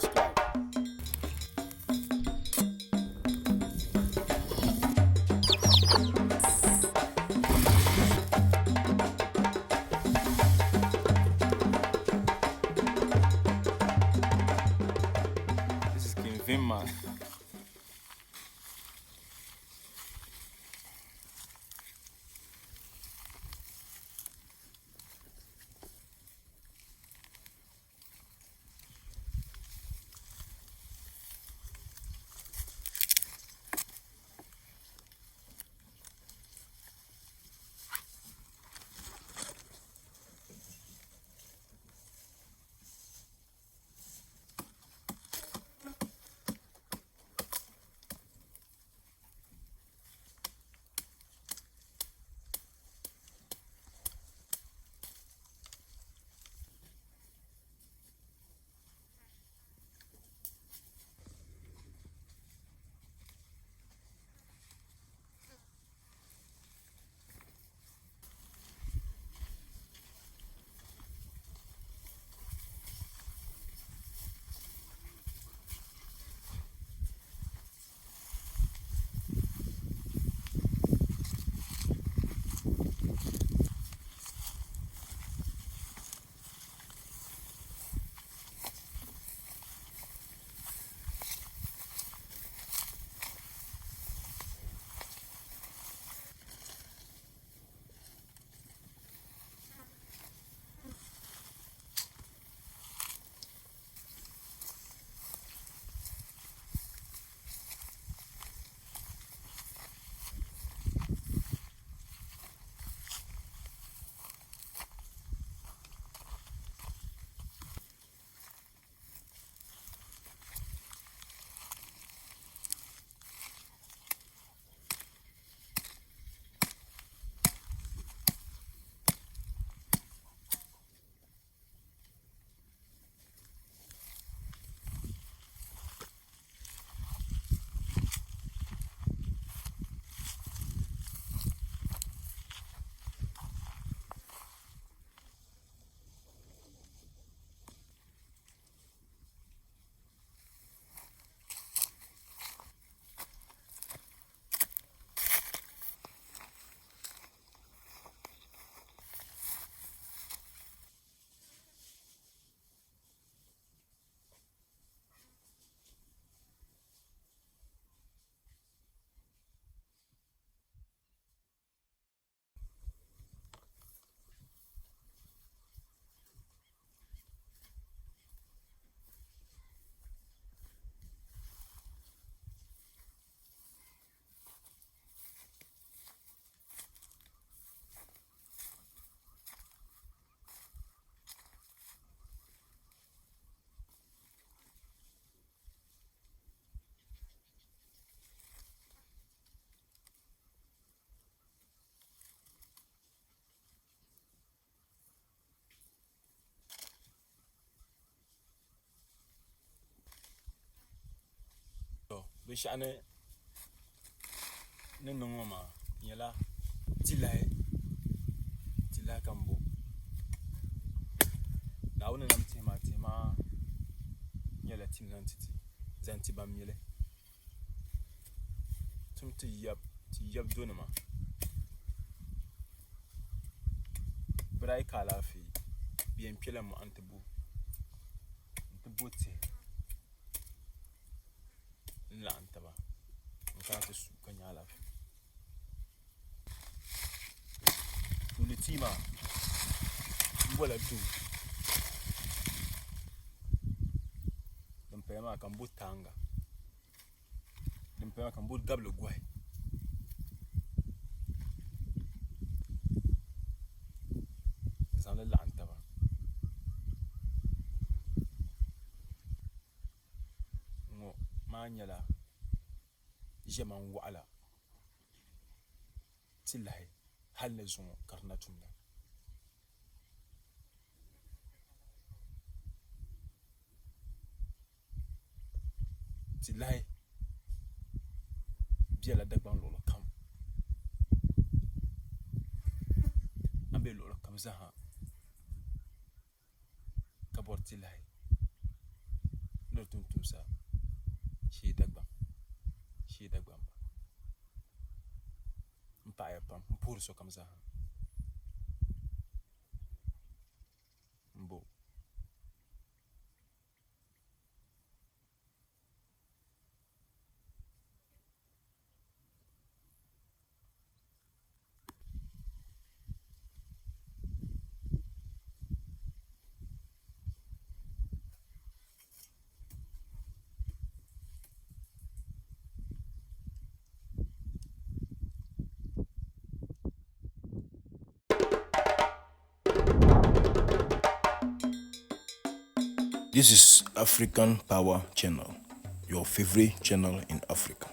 subscribe. This is King Vim, man. Bishane ne nongoma yela tilai kambo na wona nam tema yela timnantiti zanti bam yele tumti yab donama brai kala fi bien pela mo antebu te la antaba nkata su kanyala tulitima mbola tu dempema kambu tanga dempema kambu gablo gwai zanle la antaba ngo manyala jaman wa'ala tilahi hal na zuwa karnatumna tilahi biela dagban lolo kam ambe lolo kam zaha kabor tilahi no tum sa shi dagba mpa ya pam mpur so kam za mbo. This is African Power Channel, your favorite channel in Africa.